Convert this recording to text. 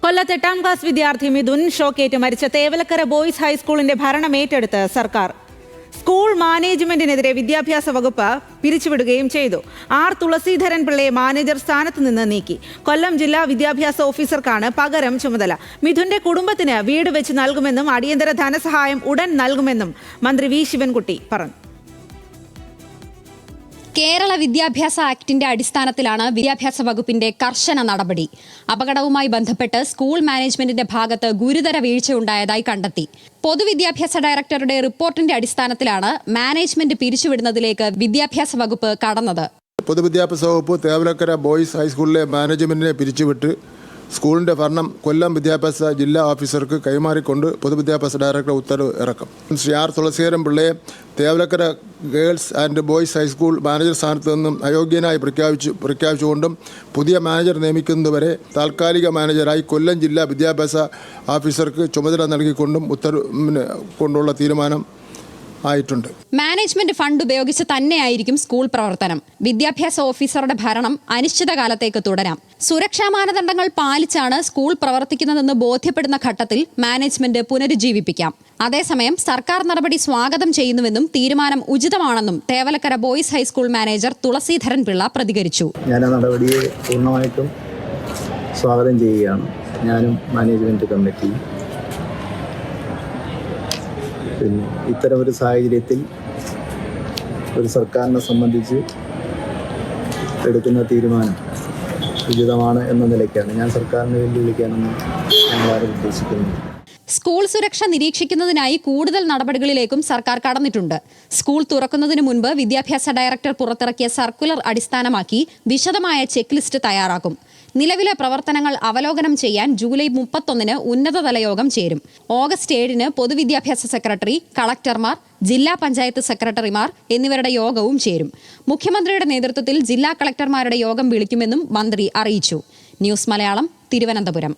കൊല്ലത്ത് 8ാം ക്ലാസ് വിദ്യാർത്ഥി മിഥുൻ ഷോക്കേറ്റ് മരിച്ച തേവലക്കര ബോയ്സ് ഹൈസ്കൂളിന്റെ ഭരണം ഏറ്റെടുത്ത് സർക്കാർ. സ്കൂൾ മാനേജ്മെന്റിനെതിരെ വിദ്യാഭ്യാസ വകുപ്പ് പിരിച്ചുവിടുകയും ചെയ്തു. ആർ തുളസീധരൻ പിള്ളയെ മാനേജർ സ്ഥാനത്ത് നിന്ന് നീക്കി. കൊല്ലം ജില്ലാ വിദ്യാഭ്യാസ ഓഫീസർക്കാണ് പകരം ചുമതല. മിഥുന്റെ കുടുംബത്തിന് വീട് വെച്ച് നൽകുമെന്നും അടിയന്തര ധനസഹായം ഉടൻ നൽകുമെന്നും മന്ത്രി വി ശിവൻകുട്ടി പറഞ്ഞു. കേരള വിദ്യാഭ്യാസ ആക്ടിന്റെ അടിസ്ഥാനത്തിലാണ് വിദ്യാഭ്യാസ വകുപ്പിന്റെ കർശന നടപടി. അപകടവുമായി ബന്ധപ്പെട്ട് സ്കൂൾ മാനേജ്മെന്റിന്റെ ഭാഗത്ത് ഗുരുതര വീഴ്ചയുണ്ടായതായി കണ്ടെത്തി. പൊതുവിദ്യാഭ്യാസ ഡയറക്ടറുടെ റിപ്പോർട്ടിന്റെ അടിസ്ഥാനത്തിലാണ് മാനേജ്മെന്റ് പിരിച്ചുവിടുന്നതിലേക്ക് വിദ്യാഭ്യാസ വകുപ്പ് കടന്നത്. പൊതുവിദ്യാഭ്യാസ വകുപ്പ് തേവലക്കര ബോയ്സ് ഹൈസ്കൂളിലെ മാനേജ്മെന്റിനെ പിരിച്ചുവിട്ട് സ്കൂളിന്റെ ഭരണം കൊല്ലം വിദ്യാഭ്യാസ ജില്ലാ ഓഫീസർക്ക് കൈമാറിക്കൊണ്ട് പൊതുവിദ്യാഭ്യാസ ഡയറക്ടർ ഉത്തരവ് ഇറക്കും. ശ്രീ ആർ തുളസീധരൻ പിള്ളയെ Thevalakkara girls and boys high school manager സ്ഥാനത്ത് നിന്നും അയോഗ്യനായി പ്രഖ്യാപിച്ചുകൊണ്ടും പുതിയ മാനേജർ നിയമിക്കുന്നതുവരെ താൽക്കാലിക മാനേജറായി കൊല്ലം ജില്ലാ വിദ്യാഭ്യാസ ഓഫീസർക്ക് ചുമതല നൽകിക്കൊണ്ടും ഉത്തരവ് കൊണ്ടുള്ള തീരുമാനം ആയിട്ടുണ്ട്. മാനേജ്മെന്റ് ഫണ്ട് ഉപയോഗിച്ച് തന്നെയായിരിക്കും സ്കൂൾ പ്രവർത്തനം. വിദ്യാഭ്യാസ ഓഫീസറുടെ ഭരണം അനിശ്ചിതകാലത്തേക്ക് തുടരാം. സുരക്ഷാ മാനദണ്ഡങ്ങൾ പാലിച്ചാണ് സ്കൂൾ പ്രവർത്തിക്കുന്നതെന്ന് ബോധ്യപ്പെടുന്ന ഘട്ടത്തിൽ മാനേജ്മെന്റ് പുനരുജ്ജീവിപ്പിക്കാം. അതേസമയം സർക്കാർ നടപടി സ്വാഗതം ചെയ്യുന്നുവെന്നും തീരുമാനം ഉചിതമാണെന്നും Thevalakkara boys high school manager Thulaseedharan Pillai പ്രതികരിച്ചു. ഞാൻ ആ നടപടിയെ പൂർണ്ണമായിട്ടും സ്വാഗതം ചെയ്യുകയാണ്. ഞാനും മാനേജ്മെന്റ് കമ്മിറ്റിയും പിന്നെ ഇത്തരം ഒരു സാഹചര്യത്തിൽ ഒരു സർക്കാരിനെ സംബന്ധിച്ച് എടുക്കുന്ന തീരുമാനം ഉചിതമാണ് എന്ന നിലയ്ക്കാണ്. ഞാൻ സർക്കാരിനെ വെല്ലുവിളിക്കാനൊന്നും ഞങ്ങളാരും ഉദ്ദേശിക്കുന്നില്ല. സ്കൂൾ സുരക്ഷ നിരീക്ഷിക്കുന്നതിനായി കൂടുതൽ നടപടികളിലേക്കും സർക്കാർ കടന്നിട്ടുണ്ട്. സ്കൂൾ തുറക്കുന്നതിന് മുൻപ് വിദ്യാഭ്യാസ ഡയറക്ടർ പുറത്തിറക്കിയ സർക്കുലർ അടിസ്ഥാനമാക്കി വിശദമായ ചെക്ക് ലിസ്റ്റ് തയ്യാറാക്കും. നിലവിലെ പ്രവർത്തനങ്ങൾ അവലോകനം ചെയ്യാൻ ജൂലൈ 31 ഉന്നതതല യോഗം ചേരും. ഓഗസ്റ്റ് 7 പൊതുവിദ്യാഭ്യാസ സെക്രട്ടറി, കളക്ടർമാർ, ജില്ലാ പഞ്ചായത്ത് സെക്രട്ടറിമാർ എന്നിവരുടെ യോഗവും ചേരും. മുഖ്യമന്ത്രിയുടെ നേതൃത്വത്തിൽ ജില്ലാ കളക്ടർമാരുടെ യോഗം വിളിക്കുമെന്നും മന്ത്രി അറിയിച്ചു. ന്യൂസ് മലയാളം, തിരുവനന്തപുരം.